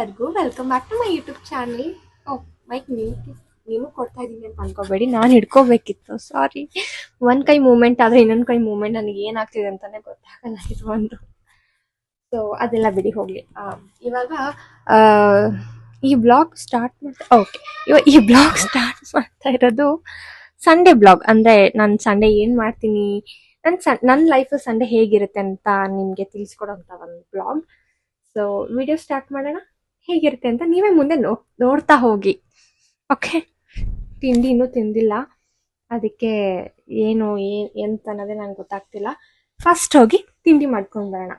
ಎಲ್ಲರಿಗೂ welcome back to my YouTube channel. ಮೈಕ್ ನೀವು ಕೊಡ್ತಾ ಇದ್ದೀನಿ ಅಂತ ಅನ್ಕೋಬೇಡಿ, ನಾನು ಹಿಡ್ಕೋಬೇಕಿತ್ತು, ಸಾರಿ. ಒಂದ್ ಕೈ ಮೂವ್ಮೆಂಟ್ ಆದ್ರೆ ಇನ್ನೊಂದ್ ಕೈ ಮೂವ್ಮೆಂಟ್ ನನಗೆ ಏನಾಗ್ತಿದೆ ಅಂತಾನೆ ಗೊತ್ತಾಗಲ್ಲ ಇದು ಒಂದು. ಸೊ ಅದೆಲ್ಲ ಬಿಡಿ ಹೋಗ್ಲಿ. ಇವಾಗ ಈ ಬ್ಲಾಗ್ ಸ್ಟಾರ್ಟ್ ಮಾಡ್ತಾ ಇರೋದು ಸಂಡೇ ಬ್ಲಾಗ್. ಅಂದ್ರೆ ನಾನು ಸಂಡೇ ಏನ್ ಮಾಡ್ತೀನಿ, ನನ್ನ ಲೈಫ್ ಸಂಡೇ ಹೇಗಿರುತ್ತೆ ಅಂತ ನಿಮ್ಗೆ ತಿಳಿಸ್ಕೊಡೋಂತ ಒಂದು ಬ್ಲಾಗ್. ಸೊ ವಿಡಿಯೋ ಸ್ಟಾರ್ಟ್ ಮಾಡೋಣ. ಹೇಗಿರುತ್ತೆ ಅಂತ ನೀವೇ ಮುಂದೆ ನೋಡ್ತಾ ಹೋಗಿ. ಓಕೆ, ತಿಂಡಿ ಇನ್ನೂ ತಿಂದಿಲ್ಲ, ಅದಕ್ಕೆ ಏನು ಎಂತ ಅನ್ನೋದೇ ನಂಗೆ ಗೊತ್ತಾಗ್ತಿಲ್ಲ. ಫಸ್ಟ್ ಹೋಗಿ ತಿಂಡಿ ಮಾಡ್ಕೊಂಡು ಬರೋಣ.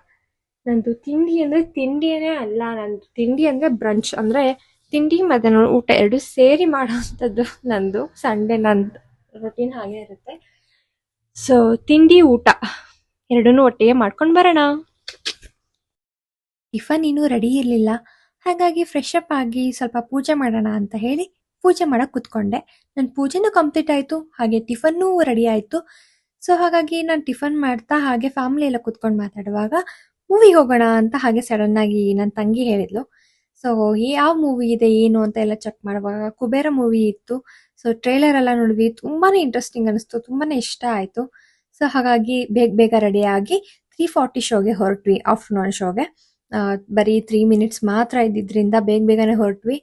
ನಂದು ತಿಂಡಿ ಅಂದರೆ ತಿಂಡಿಯೇ ಅಲ್ಲ, ನಂದು ತಿಂಡಿ ಅಂದರೆ ಬ್ರಂಚ್, ಅಂದರೆ ತಿಂಡಿ ಮತ್ತು ಊಟ ಎರಡು ಸೇರಿ ಮಾಡೋವಂಥದ್ದು ನಂದು ಸಂಡೇ. ನಂದು ರೊಟೀನ್ ಹಾಗೆ ಇರುತ್ತೆ. ಸೊ ತಿಂಡಿ ಊಟ ಎರಡನ್ನೂ ಒಟ್ಟಿಗೆ ಮಾಡ್ಕೊಂಡು ಬರೋಣ. ಟಿಫನ್ ಇನ್ನೂ ರೆಡಿ ಇರಲಿಲ್ಲ, ಹಾಗಾಗಿ ಫ್ರೆಶ್ ಅಪ್ ಆಗಿ ಸ್ವಲ್ಪ ಪೂಜೆ ಮಾಡೋಣ ಅಂತ ಹೇಳಿ ಪೂಜೆ ಮಾಡಕ್ಕೆ ಕೂತ್ಕೊಂಡೆ. ನನ್ನ ಪೂಜೆನೂ ಕಂಪ್ಲೀಟ್ ಆಯಿತು, ಹಾಗೆ ಟಿಫನ್ನೂ ರೆಡಿ ಆಯಿತು. ಸೊ ಹಾಗಾಗಿ ನಾನು ಟಿಫನ್ ಮಾಡ್ತಾ ಹಾಗೆ ಫ್ಯಾಮಿಲಿ ಎಲ್ಲ ಕೂತ್ಕೊಂಡು ಮಾತಾಡುವಾಗ ಮೂವಿಗೆ ಹೋಗೋಣ ಅಂತ ಹಾಗೆ ಸಡನ್ನಾಗಿ ನನ್ನ ತಂಗಿ ಹೇಳಿದ್ಲು. ಸೊ ಯಾವ ಮೂವಿ ಇದೆ ಏನು ಅಂತ ಎಲ್ಲ ಚೆಕ್ ಮಾಡುವಾಗ ಕುಬೇರ ಮೂವಿ ಇತ್ತು. ಸೊ ಟ್ರೇಲರ್ ಎಲ್ಲ ನೋಡಿದ್ವಿ, ತುಂಬಾ ಇಂಟ್ರೆಸ್ಟಿಂಗ್ ಅನಿಸ್ತು, ತುಂಬಾ ಇಷ್ಟ ಆಯಿತು. ಸೊ ಹಾಗಾಗಿ ಬೇಗ ರೆಡಿಯಾಗಿ 3:40 ಶೋಗೆ ಹೊರಟ್ವಿ, ಆಫ್ಟರ್ನೂನ್ ಶೋಗೆ. ಬರೀ 3 ಮಿನಿಟ್ಸ್ ಮಾತ್ರ ಇದ್ದಿದ್ರಿಂದ ಬೇಗನೆ ಹೊರಟ್ವಿ.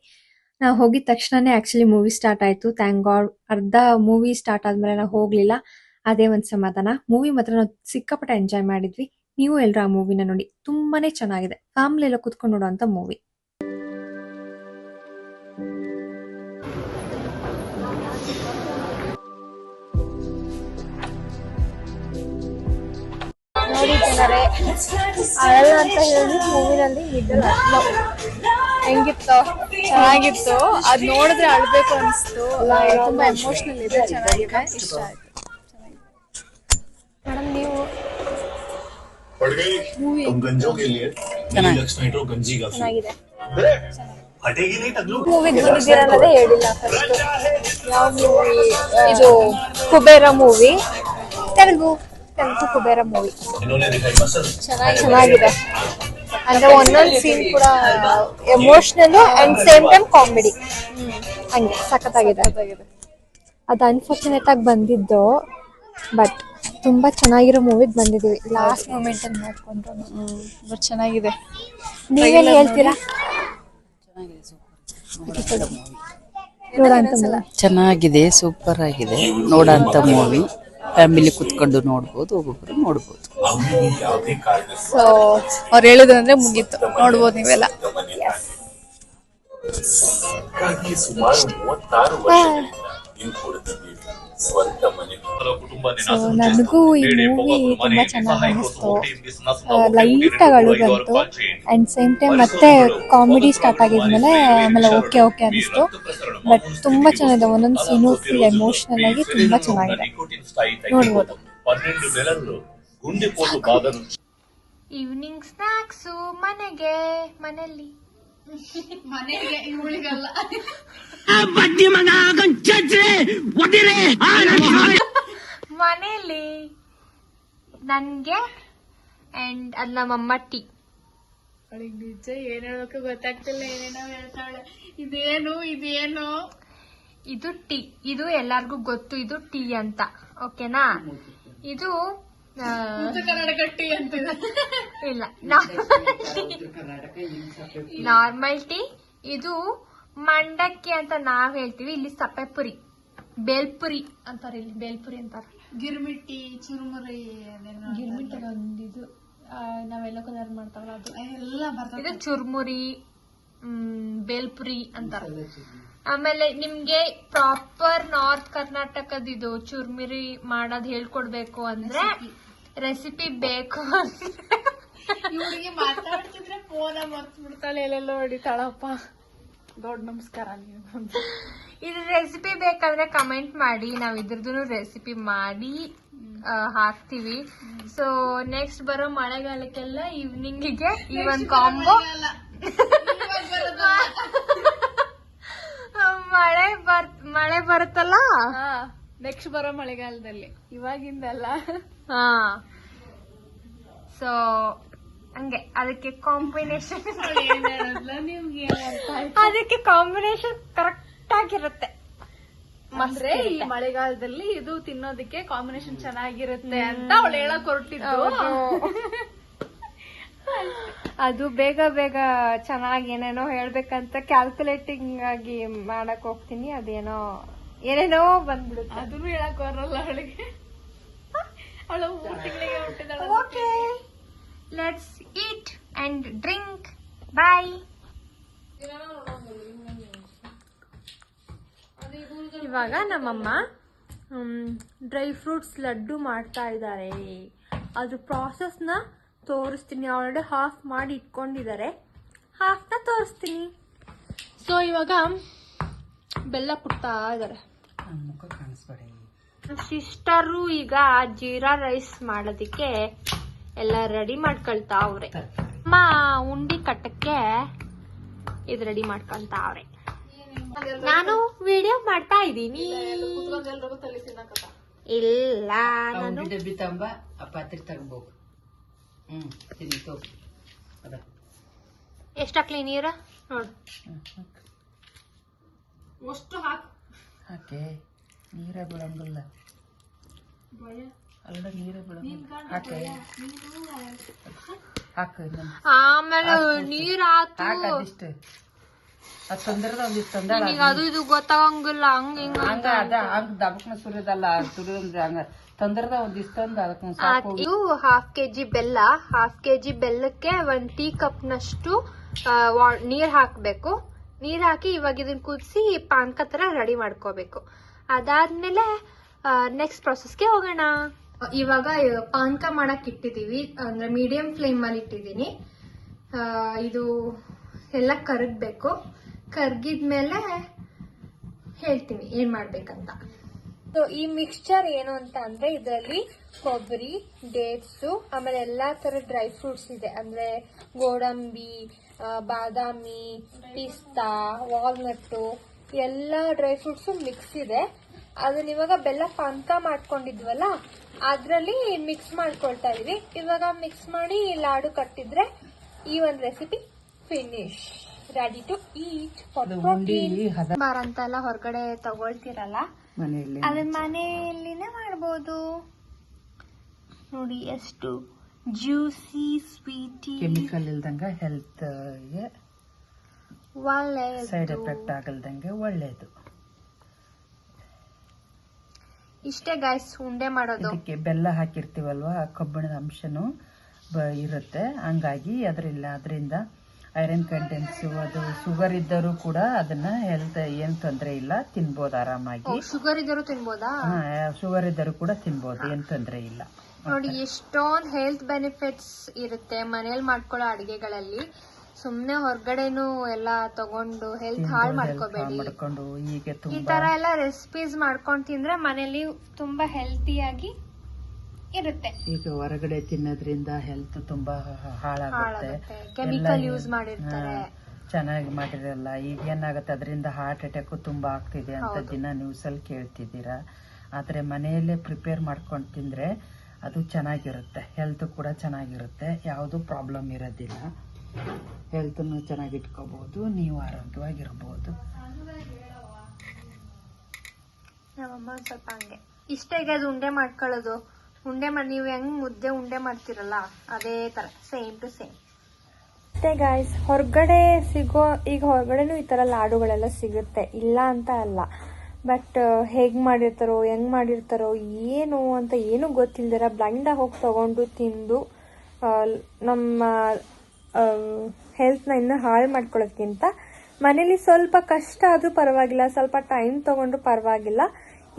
ನಾವು ಹೋಗಿದ ತಕ್ಷಣನೇ ಆ್ಯಕ್ಚುಲಿ ಮೂವಿ ಸ್ಟಾರ್ಟ್ ಆಯಿತು. Thank god. ಅರ್ಧ ಮೂವಿ ಸ್ಟಾರ್ಟ್ ಆದಮೇಲೆ ನಾವು ಹೋಗಲಿಲ್ಲ, ಅದೇ ಒಂದು ಸಮಾಧಾನ. ಮೂವಿ ಮಾತ್ರ ನಾವು ಸಿಕ್ಕಾಪಟ್ಟೆ ಎಂಜಾಯ್ ಮಾಡಿದ್ವಿ. ನೀವು ಎಲ್ಲರೂ ಆ ಮೂವಿನ ನೋಡಿ, ತುಂಬಾ ಚೆನ್ನಾಗಿದೆ. ಫ್ಯಾಮಿಲಿ ಎಲ್ಲ ಕುತ್ಕೊಂಡು ನೋಡೋವಂಥ ಮೂವಿ. ನೋಡಿದ್ದಾರೆ ಅಳಲ್ಲ ಅಂತ ಹೇಳಿ ಮೂವಿನಲ್ಲಿ ಮಿಡಲ್ ಹೆಂಗಿತ್ತು? ಚೆನ್ನಾಗಿತ್ತು. ಅದ್ ನೋಡಿದ್ರೆ ಅಳ್ಬೇಕು ಅನಿಸ್ತು. ತುಂಬಾ ಎಮೋಷನಲ್ ಇದೆ, ಚೆನ್ನಾಗಿದೆ, ಇಷ್ಟ ಆಯ್ತು. ಮೇಡಮ್ ನೀವು ಚೆನ್ನಾಗಿದೆ ಮೂವಿ ನೋಡಿದ್ದೀರನ್ನೋದೇ ಹೇಳಿಲ್ಲ. ಫಸ್ಟ್ ಯಾವ ಮೂವಿ? ಇದು ಕುಬೇರ ಮೂವಿ, ತೆಲುಗು ಕುಬೇರ ಮೂವಿ ಚೆನ್ನಾಗಿದೆ. ಅಂದ್ರೆ ಒಂದೊಂದು ಸೀನ್ ಕೂಡ emotional and same time comedy, ಹಂಗೆ ಸಖತ್ತಾಗಿದೆ. ಅದು ಅನ್ಫಾರ್ಚುನೇಟ್ ಆಗಿ ಬಂದಿದ್ದು, ಬಟ್ ತುಂಬಾ ಚೆನ್ನಾಗಿರೋ ಮೂವಿಗೆ ಬಂದಿದ್ದೀವಿ. ಲಾಸ್ಟ್ ಮೂಮೆಂಟ್ ಅಲ್ಲಿ ನೋಡ್ಕೊಂಡು ಬಟ್ ಚೆನ್ನಾಗಿದೆ. ನೀವೇನ್ ಹೇಳ್ತೀರಾ? ಚೆನ್ನಾಗಿದೆ, ಸೂಪರ್ ಆಗಿದೆ, ನೋಡೋಂಥ ಮೂವಿ. ಫ್ಯಾಮಿಲಿ ಕುತ್ಕೊಂಡು ನೋಡ್ಬೋದು, ಒಬ್ಬೊಬ್ರು ನೋಡ್ಬೋದು. ಸೊ ಅವ್ರು ಹೇಳಿದ್ರಂದ್ರೆ ಮುಗೀತು, ನೋಡ್ಬೋದು ನೀವೆಲ್ಲ. ಸೊ ನನಗೂ ಈ ಮೂವಿ ತುಂಬಾ ಚೆನ್ನಾಗಿ ಅನಿಸ್ತು. ಲೈಟ್ ಆಗಿ ಬಂತು ಅಂಡ್ ಸೇಮ್ ಟೈಮ್ ಮತ್ತೆ ಕಾಮಿಡಿ ಸ್ಟಾರ್ಟ್ ಆಗಿದ್ಮೇಲೆ ಆಮೇಲೆ ಓಕೆ ಅನಿಸ್ತು. ಬಟ್ ತುಂಬಾ ಚೆನ್ನಾಗಿದೆ, ಒಂದೊಂದು ಸೀನು ಫುಲ್ ಎಮೋಷನಲ್ ಆಗಿ ತುಂಬಾ ಚೆನ್ನಾಗಿದೆ, ನೋಡ್ಬೋದು. ಈವ್ನಿಂಗ್ ಸ್ನಾಕ್ಸು ಮನೆಯಲ್ಲಿ ಮನೇಲಿ ನನ್ಗೆ ಅಂಡ್ ಅದ್ ನಮ್ಮಮ್ಮ ಟೀ. ಅವಳಿಗೆ ನಿಜ ಏನ್ ಹೇಳೋಕೆ ಗೊತ್ತಾಗ್ತಿಲ್ಲ, ಏನೇನೋ ಹೇಳ್ತಾಳೆ. ಇದೇನು ಇದು ಟೀ, ಇದು ಎಲ್ಲಾರ್ಗು ಗೊತ್ತು, ಇದು ಟೀ ಅಂತ, ಓಕೆನಾ? ಇದು ಕರ್ನಾಟಕ ಟೀ ಅಂತ ಇಲ್ಲ, ನಾರ್ಮಲ್ ಟೀ. ಇದು ಮಂಡಕ್ಕಿ ಅಂತ ನಾವ್ ಹೇಳ್ತೀವಿ, ಇಲ್ಲಿ ಸಪ್ಪೆಪುರಿ, ಬೇಲ್ಪುರಿ ಅಂತಾರೆ, ಇಲ್ಲಿ ಬೇಲ್ಪುರಿ ಅಂತಾರೆ. ಗಿರ್ಮಿಟ್ಟಿ, ಚುರುಮುರಿ, ಗಿರ್ಮಿಟ್ಟಿ ಒಂದಿದು ನಾವೆಲ್ಲ ಕಲರ್ ಮಾಡ್ತಾವಲ್ಲ ಅದು ಎಲ್ಲ ಬರ್ತದೆ. ಇದು ಚುರ್ಮುರಿ, ಬೇಲ್ಪುರಿ ಅಂತಾರೆ. ಆಮೇಲೆ ನಿಮ್ಗೆ ಪ್ರಾಪರ್ ನಾರ್ತ್ ಕರ್ನಾಟಕದ ಇದು ಚುರ್ಮುರಿ ಮಾಡೋದ್ ಹೇಳ್ಕೊಡ್ಬೇಕು ಅಂದ್ರೆ, ರೆಸಿಪಿ ಬೇಕು ಅಂದ್ರೆ ಇವಳಿಗೆ ಮಾತಾಡ್ತಿದ್ರೆ ಫೋನ ಮರ್ತು ಬಿಡ್ತಾಳೆ, ಎಲ್ಲೆಲ್ಲ ಹೊಡಿತಾಳಪ್ಪ. ದೊಡ್ಡ ನಮಸ್ಕಾರ. ನೀವು ಇದು ರೆಸಿಪಿ ಬೇಕಂದ್ರೆ ಕಮೆಂಟ್ ಮಾಡಿ, ನಾವ್ ಇದ್ರದ್ದು ರೆಸಿಪಿ ಮಾಡಿ ಹಾಕ್ತಿವಿ. ಸೊ ನೆಕ್ಸ್ಟ್ ಬರೋ ಮಳೆಗಾಲಕ್ಕೆಲ್ಲ ಈವ್ನಿಂಗಿಗೆ ಈ ಒಂದ್ ಕಾಂಬೋ ಮಳೆ ಬರುತ್ತಲ್ಲ, ನೆಕ್ಸ್ಟ್ ಬರೋ ಮಳೆಗಾಲದಲ್ಲಿ, ಇವಾಗಿಂದಲ್ಲ. ಹಾ. ಸೊ ಹಂಗೆ ಅದಕ್ಕೆ ಕಾಂಬಿನೇಷನ್ ಅದಕ್ಕೆ ಕಾಂಬಿನೇಷನ್ ಕರೆಕ್ಟ್ ಆಗಿರುತ್ತೆ. ಅಂದ್ರೆ ಈ ಮಳೆಗಾಲದಲ್ಲಿ ಇದು ತಿನ್ನೋದಕ್ಕೆ ಕಾಂಬಿನೇಷನ್ ಚೆನ್ನಾಗಿರುತ್ತೆ ಅಂತ ಅವಳು ಹೇಳಕ್ ಹೊರಟಿದ್ದು. ಅದು ಬೇಗ ಬೇಗ ಚೆನ್ನಾಗಿ ಏನೇನೋ ಹೇಳ್ಬೇಕಂತ ಕ್ಯಾಲ್ಕುಲೇಟಿಂಗ್ ಆಗಿ ಮಾಡಕ್ ಹೋಗ್ತೀನಿ, ಅದೇನೋ ಏನೇನೋ ಬಂದ್ಬಿಡುತ್ತೆ. ಅದನ್ನು ಹೇಳಕ್ ಬರಲ್ಲ ಅವಳಿಗೆ. ಅವಳು 3 ತಿಂಗಳಿಗೆ ಹುಟ್ಟಿದಾಳೆ. Okay, let's eat and drink. Bye. ಇವಾಗ ನಮ್ಮಮ್ಮ ಡ್ರೈ ಫ್ರೂಟ್ಸ್ ಲಡ್ಡು ಮಾಡ್ತಾ ಇದ್ದಾರೆ. ಅದ್ರ ಪ್ರಾಸೆಸ್ನ ತೋರಿಸ್ತೀನಿ. ಆಲ್ರೆಡಿ ಹಾಫ್ ಮಾಡಿ ಇಟ್ಕೊಂಡಿದ್ದಾರೆ, ಹಾಫ್ನ ತೋರಿಸ್ತೀನಿ. ಸೊ ಇವಾಗ ಬೆಲ್ಲ ಕುಟ್ತಾ ಇದ್ದಾರೆ. ಸಿಸ್ಟರು ಈಗ ಜೀರಾ ರೈಸ್ ಮಾಡೋದಕ್ಕೆ ಎಲ್ಲ ರೆಡಿ ಮಾಡ್ಕೊಳ್ತಾ ಅವ್ರೆ. ಅಮ್ಮ ಉಂಡಿ ಕಟ್ಟಕ್ಕೆ ಇದು ರೆಡಿ ಮಾಡ್ಕೊಳ್ತಾ ಅವ್ರೆ. ನಾನು ವಿಡಿಯೋ ಮಾಡ್ತಾ ಇದ್ದೀನಿ. ಇಲ್ಲ, ನಾನು ಡಬ್ಬಿ ತಂಬ ಪಾತ್ರೆ ತಗೋಬೇಕು. ಎಷ್ಟು ಹಾಕ್ಲಿ ನೀರು ನೋಡು. ಅಷ್ಟು ಹಾಕೆ ನೀರ ಬಿಡಂಗಿಲ್ಲ, ಅಲ್ಲ ನೀರ ಬಿಡಂಗಿಲ್ಲ. ಹಾಕೆ ಹಾಕು, ಆಮೇಲೆ ನೀರ್ ಹಾಕು. ಅದಿಷ್ಟು ಅದು ತೊಂದರದ ಒಂದಿಷ್ಟು ತಂದ ಅದು ಇದು ಗೊತ್ತಾಗಂಗಿಲ್ಲ. ಹಂಗ ಹಿಂಗ ಹಂಗ ಅದ ಹಂಗ ದಬಕ್ನ ಸುರಿದಲ್ಲ, ಸುರಿದ್ರೆ ಹಂಗ ತೊಂದರದ ಒಂದಿಷ್ಟು ತಂದ ಅದಕ್ಕೆ ಸಾಕು. ಇದು ಹಾಫ್ ಕೆಜಿ ಬೆಲ್ಲ. ಹಾಫ್ ಕೆಜಿ ಬೆಲ್ಲಕ್ಕೆ 1 ಟೀ ಕಪ್ ನಷ್ಟು ನೀರ್ ಹಾಕ್ಬೇಕು. ನೀರ್ ಹಾಕಿ ಇವಾಗ ಇದನ್ನ ಕುದಿಸಿ ಪಾನಕ ತರ ರೆಡಿ ಮಾಡ್ಕೋಬೇಕು. ಅದಾದ್ಮೇಲೆ ನೆಕ್ಸ್ಟ್ ಪ್ರೊಸೆಸ್ಗೆ ಹೋಗೋಣ. ಇವಾಗ ಪಾನಕ ಮಾಡಕ್ ಇಟ್ಟಿದೀವಿ, ಅಂದ್ರೆ ಮೀಡಿಯಂ ಫ್ಲೇಮ್ ಅಲ್ಲಿ ಇಟ್ಟಿದೀನಿ. ಇದು ಎಲ್ಲ ಕರಗ್ಬೇಕು. ಕರ್ಗಿದ್ಮೇಲೆ ಹೇಳ್ತೀನಿ ಏನ್ ಮಾಡ್ಬೇಕಂತ. ಸೊ ಈ ಮಿಕ್ಸ್ಚರ್ ಏನು ಅಂತ ಅಂದ್ರೆ ಇದರಲ್ಲಿ ಕೊಬ್ಬರಿ, ಡೇಟ್ಸು, ಆಮೇಲೆ ಎಲ್ಲಾ ತರ ಡ್ರೈ ಫ್ರೂಟ್ಸ್ ಇದೆ. ಅಂದ್ರೆ ಗೋಡಂಬಿ, ಬಾದಾಮಿ, ಪಿಸ್ತಾ, ವಾಲ್ನಟ್ಟು, ಎಲ್ಲಾ ಡ್ರೈ ಫ್ರೂಟ್ಸ್ ಮಿಕ್ಸ್ ಇದೆ. ಅದನ್ನ ಇವಾಗ ಬೆಲ್ಲ ಪಾನಕ ಮಾಡ್ಕೊಂಡಿದ್ವಲ್ಲ ಅದ್ರಲ್ಲಿ ಮಿಕ್ಸ್ ಮಾಡ್ಕೊಳ್ತಾ ಇದೀವಿ. ಇವಾಗ ಮಿಕ್ಸ್ ಮಾಡಿ ಲಾಡು ಕಟ್ಟಿದ್ರೆ ಈ ಒಂದು recipe finish, ready to eat. Bar ಅಂತ ಎಲ್ಲ ಹೊರಗಡೆ ತಗೊಳ್ತಿರಲ್ಲ, ಅದನ್ನ ಮನೆಯಲ್ಲಿನೇ ಮಾಡ್ಬೋದು. ನೋಡಿ ಎಷ್ಟು ಜ್ಯೂಸಿ ಸ್ವೀಟಿ, ಕೆಮಿಕಲ್ ಇಲ್ದಂಗ ಹೆಲ್ತ್ ಒಳ್ಳೆಯದು, ಸೈಡ್ ಎಫೆಕ್ಟ್ ಆಗಲ್ದಂಗೆ ಒಳ್ಳೇದು. ಇಷ್ಟೇ ಗೈಸ್ ಉಂಡೆ ಮಾಡೋದು. ಇದಕ್ಕೆ ಬೆಲ್ಲ ಹಾಕಿರ್ತೀವಲ್ವಾ, ಕಬ್ಬಿಣದ ಅಂಶನು ಇರುತ್ತೆ. ಹಂಗಾಗಿ ಅದರಿಂದ ಐರನ್ ಕಂಟೆಂಟ್ಸ್, ಅದು ಶುಗರ್ ಇದ್ದರೂ ಕೂಡ ಅದನ್ನ ಹೆಲ್ತ್ ಏನ್ ತೊಂದರೆ ಇಲ್ಲ, ತಿನ್ಬೋದು ಆರಾಮಾಗಿ. ಶುಗರ್ ಇದ್ದರೂ ತಿನ್ಬೋದಾ? ಶುಗರ್ ಇದ್ದರೂ ಕೂಡ ತಿನ್ಬೋದು, ಏನ್ ತೊಂದರೆ ಇಲ್ಲ. ನೋಡಿ ಎಷ್ಟೊಂದು ಹೆಲ್ತ್ ಬೆನಿಫಿಟ್ಸ್ ಇರುತ್ತೆ ಮನೇಲಿ ಮಾಡ್ಕೊಳ್ಳೋ ಅಡಿಗೆಗಳಲ್ಲಿ. ಸುಮ್ನೆ ಹೊರಗಡೆನು ಎಲ್ಲ ತಗೊಂಡು ಹೆಲ್ತ್ ಹಾಳು ಮಾಡ್ಕೋಬೇಡಿ. ಈ ತರ ಎಲ್ಲ ರೆಸಿಪೀಸ್ ಮಾಡ್ಕೊಂಡು ತಿಂದ್ರೆ ಮನೇಲಿ ತುಂಬಾ ಹೆಲ್ತಿಯಾಗಿ ಇರುತ್ತೆ. ಈಗ ಹೊರಗಡೆ ತಿನ್ನೋದ್ರಿಂದ ಹೆಲ್ತ್ ತುಂಬಾ ಹಾಳಾಗುತ್ತೆ. ಕೆಮಿಕಲ್ ಯೂಸ್ ಮಾಡಿರ್ತಾರೆ, ಚೆನ್ನಾಗಿ ಮಾಡಿರಲ್ಲ. ಈಗ ಏನಾಗುತ್ತೆ, ಅದರಿಂದ ಹಾರ್ಟ್ ಅಟ್ಯಾಕ್ ತುಂಬಾ ಆಗ್ತಿದೆ ಅಂತ ದಿನ ನ್ಯೂಸ್ ಅಲ್ಲಿ ಕೇಳ್ತಿದ್ದೀರಾ. ಆದ್ರೆ ಮನೆಯಲ್ಲೇ ಪ್ರಿಪೇರ್ ಮಾಡ್ಕೊಂಡು ತಿಂದ್ರೆ ಅದು ಚೆನ್ನಾಗಿರುತ್ತೆ, ಹೆಲ್ತ್ ಕೂಡ ಚೆನ್ನಾಗಿರುತ್ತೆ, ಯಾವುದು ಪ್ರಾಬ್ಲಮ್ ಇರೋದಿಲ್ಲ. ಹೆಲ್ತನ್ನು ಚೆನ್ನಾಗಿ ಇಟ್ಕೋಬಹುದು, ನೀವು ಆರೋಗ್ಯವಾಗಿರ್ಬೋದು. ನಮ್ಮಮ್ಮ ಸ್ವಲ್ಪ ಹಂಗೆ ಇಷ್ಟೇ ಅದು ಉಂಡೆ ಮಾಡ್ಕೊಳ್ಳೋದು. ಉಂಡೆ ಮಾಡಿ ನೀವು ಹೆಂಗ್ ಮುದ್ದೆ ಉಂಡೆ ಮಾಡ್ತಿರಲ್ಲ ಅದೇ ತರ ಸೇಮ್ ಟು ಸೇಮ್. ಮತ್ತೆ ಗಾಯ್ಸ್ ಹೊರಗಡೆ ಸಿಗೋ, ಈಗ ಹೊರಗಡೆನೂ ಈ ತರ ಲಾಡುಗಳೆಲ್ಲ ಸಿಗುತ್ತೆ, ಇಲ್ಲ ಅಂತ ಅಲ್ಲ. ಬಟ್ ಹೇಗ್ ಮಾಡಿರ್ತಾರೋ ಹೆಂಗ್ ಮಾಡಿರ್ತಾರೋ ಏನು ಅಂತ ಏನು ಗೊತ್ತಿಲ್ದಿರ ಬ್ಲೈಂಡ್ ಆಗಿ ಹೋಗಿ ತಗೊಂಡು ತಿಂದು ನಮ್ಮ ಹೆಲ್ತ್ನ ಇನ್ನೂ ಹಾಳು ಮಾಡ್ಕೊಳ್ಳೋದ್ಕಿಂತ ಮನೇಲಿ ಸ್ವಲ್ಪ ಕಷ್ಟ ಆದ್ರೂ ಪರವಾಗಿಲ್ಲ, ಸ್ವಲ್ಪ ಟೈಮ್ ತಗೊಂಡ್ರು ಪರವಾಗಿಲ್ಲ,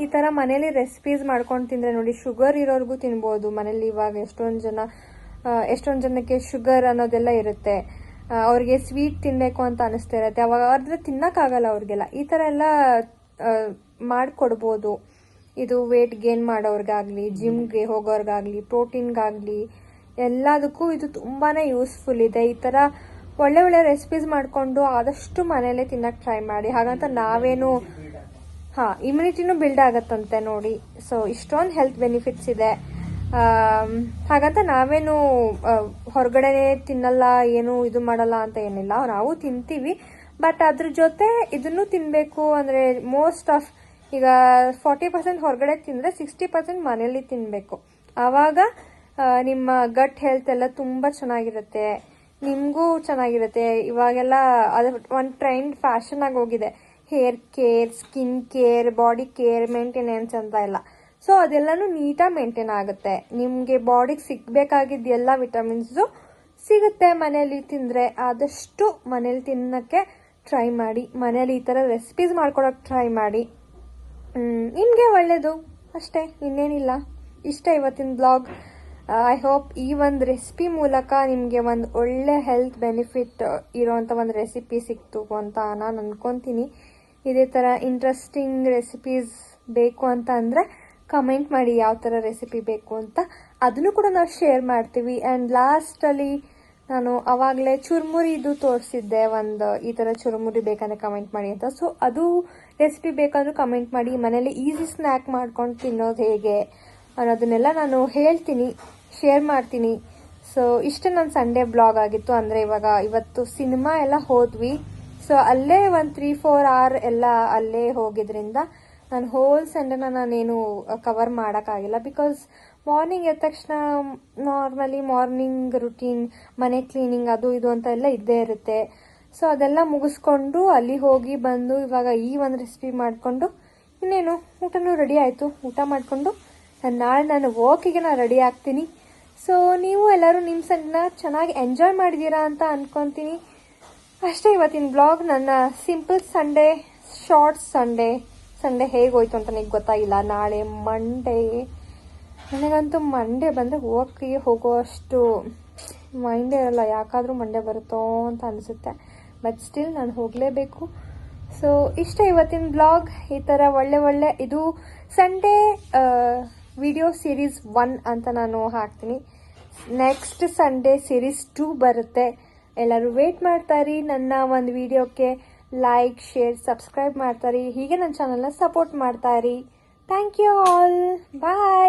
ಈ ತರ ಮನೇಲಿ ರೆಸಿಪೀಸ್ ಮಾಡ್ಕೊಂಡು ತಿಂದ್ರೆ ನೋಡಿ ಶುಗರ್ ಇರೋರ್ಗೂ ತಿನ್ಬೋದು ಮನೇಲಿ. ಇವಾಗ ಎಷ್ಟೊಂದ್ ಜನಕ್ಕೆ ಶುಗರ್ ಅನ್ನೋದೆಲ್ಲ ಇರುತ್ತೆ, ಅವ್ರಿಗೆ ಸ್ವೀಟ್ ತಿನ್ಬೇಕು ಅಂತ ಅನಿಸ್ತಾ ಇರತ್ತೆ, ಅವಾಗ ಆದ್ರೆ ತಿನ್ನಕ್ಕಾಗಲ್ಲ ಅವ್ರಿಗೆಲ್ಲ. ಈ ತರ ಎಲ್ಲ ಮಾಡ್ಕೊಡ್ಬೋದು. ಇದು ವೇಟ್ ಗೇನ್ ಮಾಡೋರ್ಗಾಗ್ಲಿ, ಜಿಮ್ಗೆ ಹೋಗೋರ್ಗಾಗ್ಲಿ, ಪ್ರೋಟೀನ್ಗಾಗ್ಲಿ, ಎಲ್ಲದಕ್ಕೂ ಇದು ತುಂಬಾನೇ ಯೂಸ್ಫುಲ್ ಇದೆ. ಈ ತರ ಒಳ್ಳೆ ಒಳ್ಳೆ ರೆಸಿಪೀಸ್ ಮಾಡ್ಕೊಂಡು ಆದಷ್ಟು ಮನೇಲೆ ತಿನ್ನಕ್ ಟ್ರೈ ಮಾಡಿ. ಹಾಗಂತ ನಾವೇನು ಇಮ್ಯುನಿಟಿನೂ ಬಿಲ್ಡ್ ಆಗತ್ತಂತೆ ನೋಡಿ. ಸೊ ಇಷ್ಟೊಂದು ಹೆಲ್ತ್ ಬೆನಿಫಿಟ್ಸ್ ಇದೆ. ಹಾಗಂತ ನಾವೇನು ಹೊರಗಡೆ ತಿನ್ನಲ್ಲ, ಏನು ಇದು ಮಾಡಲ್ಲ ಅಂತ ಏನಿಲ್ಲ, ನಾವು ತಿಂತೀವಿ. ಬಟ್ ಅದ್ರ ಜೊತೆ ಇದನ್ನು ತಿನ್ನಬೇಕು. ಅಂದರೆ ಮೋಸ್ಟ್ ಆಫ್ ಈಗ 40% ಹೊರಗಡೆ ತಿಂದರೆ 60% ಮನೇಲಿ ತಿನ್ನಬೇಕು. ಆವಾಗ ನಿಮ್ಮ ಗಟ್ ಹೆಲ್ತ್ ಎಲ್ಲ ತುಂಬ ಚೆನ್ನಾಗಿರುತ್ತೆ, ನಿಮಗೂ ಚೆನ್ನಾಗಿರುತ್ತೆ. ಇವಾಗೆಲ್ಲ ಅದು ಒಂದು ಟ್ರೆಂಡ್ ಫ್ಯಾಷನ್ ಆಗಿ ಹೋಗಿದೆ, hair care, skin care, body care, maintenance ಅಂತ ಎಲ್ಲ. ಸೊ ಅದೆಲ್ಲನೂ ನೀಟಾಗಿ ಮೇಂಟೈನ್ ಆಗುತ್ತೆ. ನಿಮಗೆ ಬಾಡಿಗೆ ಸಿಗಬೇಕಾಗಿದ್ದ ಎಲ್ಲ ವಿಟಮಿನ್ಸು ಸಿಗುತ್ತೆ ಮನೇಲಿ ತಿಂದರೆ. ಆದಷ್ಟು ಮನೇಲಿ ತಿನ್ನೋಕ್ಕೆ ಟ್ರೈ ಮಾಡಿ, ಮನೇಲಿ ಈ ಥರ ರೆಸಿಪೀಸ್ ಮಾಡ್ಕೊಳಕ್ಕೆ ಟ್ರೈ ಮಾಡಿ. ನಿಮಗೆ ಒಳ್ಳೆಯದು ಅಷ್ಟೇ, ಇನ್ನೇನಿಲ್ಲ. ಇಷ್ಟ ಇವತ್ತಿನ ಬ್ಲಾಗ್. ಐ ಹೋಪ್ ಈ ಒಂದು ರೆಸಿಪಿ ಮೂಲಕ ನಿಮಗೆ ಒಂದು ಒಳ್ಳೆ ಹೆಲ್ತ್ ಬೆನಿಫಿಟ್ ಇರೋವಂಥ ಒಂದು ರೆಸಿಪಿ ಸಿಕ್ತು ಅಂತ ನಾನು ಅನ್ಕೊತೀನಿ. ಇದೇ ಥರ ಇಂಟ್ರೆಸ್ಟಿಂಗ್ ರೆಸಿಪೀಸ್ ಬೇಕು ಅಂತ ಅಂದರೆ ಕಮೆಂಟ್ ಮಾಡಿ ಯಾವ ಥರ ರೆಸಿಪಿ ಬೇಕು ಅಂತ, ಅದನ್ನು ಕೂಡ ನಾವು ಶೇರ್ ಮಾಡ್ತೀವಿ. ಆ್ಯಂಡ್ ಲಾಸ್ಟಲ್ಲಿ ನಾನು ಅವಾಗಲೇ ಚುರುಮುರಿದು ತೋರಿಸಿದ್ದೆ, ಒಂದು ಈ ಥರ ಚುರುಮುರಿ ಬೇಕಂದ್ರೆ ಕಮೆಂಟ್ ಮಾಡಿ ಅಂತ. ಸೊ ಅದು ರೆಸಿಪಿ ಬೇಕಾದರೂ ಕಮೆಂಟ್ ಮಾಡಿ. ಮನೇಲಿ ಈಸಿ ಸ್ನ್ಯಾಕ್ ಮಾಡ್ಕೊಂಡು ತಿನ್ನೋದು ಹೇಗೆ ಅನ್ನೋದನ್ನೆಲ್ಲ ನಾನು ಹೇಳ್ತೀನಿ, ಶೇರ್ ಮಾಡ್ತೀನಿ. ಸೊ ಇಷ್ಟು ನನ್ನ ಸಂಡೇ ಬ್ಲಾಗ್ ಆಗಿತ್ತು. ಅಂದರೆ ಇವತ್ತು ಸಿನಿಮಾ ಎಲ್ಲ ಹೋದ್ವಿ. ಸೊ ಅಲ್ಲೇ ಒಂದು 3-4 hour ಎಲ್ಲ ಅಲ್ಲೇ ಹೋಗಿದ್ರಿಂದ ನಾನು ಹೋಲ್ ಸಂಡೇನ ನಾನೇನು ಕವರ್ ಮಾಡೋಕ್ಕಾಗಿಲ್ಲ. ಬಿಕಾಸ್ ಮಾರ್ನಿಂಗ್ ಎದ್ದ ತಕ್ಷಣ ನಾರ್ಮಲಿ ಮಾರ್ನಿಂಗ್ ರುಟೀನ್, ಮನೆ ಕ್ಲೀನಿಂಗ್ ಅದು ಇದು ಅಂತ ಎಲ್ಲ ಇದ್ದೇ ಇರುತ್ತೆ. ಸೊ ಅದೆಲ್ಲ ಮುಗಿಸ್ಕೊಂಡು ಅಲ್ಲಿ ಹೋಗಿ ಬಂದು ಇವಾಗ ಈ ಒಂದು ರೆಸಿಪಿ ಮಾಡಿಕೊಂಡು ಇನ್ನೇನು ಊಟನೂ ರೆಡಿ ಆಯಿತು. ಊಟ ಮಾಡಿಕೊಂಡು ನಾಳೆ ನಾನು ವಾಕಿಗೆ ನಾನು ರೆಡಿ ಆಗ್ತೀನಿ. ಸೊ ನೀವು ಎಲ್ಲರೂ ನಿಮ್ಮ ಸಂಡೇನ ಚೆನ್ನಾಗಿ ಎಂಜಾಯ್ ಮಾಡಿದ್ದೀರಾ ಅಂತ ಅಂದ್ಕೊತೀನಿ. ಅಷ್ಟೇ ಇವತ್ತಿನ ಬ್ಲಾಗ್. ನನ್ನ ಸಿಂಪಲ್ ಸಂಡೇ, ಶಾರ್ಟ್ ಸಂಡೇ ಹೇಗೋಯ್ತು ಅಂತ ನನಗೆ ಗೊತ್ತಾಗಿಲ್ಲ. ನಾಳೆ ಮಂಡೇ, ನನಗಂತೂ ಮಂಡೇ ಬಂದರೆ ವಾಕಿಗೆ ಹೋಗೋ ಅಷ್ಟು ಮೈಂಡೇ ಇರಲ್ಲ. ಯಾಕಾದರೂ ಮಂಡೇ ಬರುತ್ತೋ ಅಂತ ಅನಿಸುತ್ತೆ. ಬಟ್ ಸ್ಟಿಲ್ ನಾನು ಹೋಗಲೇಬೇಕು. ಸೊ ಇಷ್ಟ ಇವತ್ತಿನ ಬ್ಲಾಗ್. ಈ ಥರ ಒಳ್ಳೆ ಇದು ಸಂಡೇ ವಿಡಿಯೋ ಸೀರೀಸ್ 1 ಅಂತ ನಾನು ಹಾಕ್ತೀನಿ. ನೆಕ್ಸ್ಟ್ ಸಂಡೇ ಸೀರೀಸ್ 2 ಬರುತ್ತೆ. ಎಲ್ಲರೂ ವೇಟ್ ಮಾಡ್ತಾರಿ. ನನ್ನ ಒಂದು ವಿಡಿಯೋಕ್ಕೆ ಲೈಕ್, ಶೇರ್, ಸಬ್ಸ್ಕ್ರೈಬ್ ಮಾಡ್ತಾರಿ. ಹೀಗೆ ನನ್ನ ಚಾನಲ್ನ ಸಪೋರ್ಟ್ ಮಾಡ್ತಾರಿ. Thank you all. ಬಾಯ್.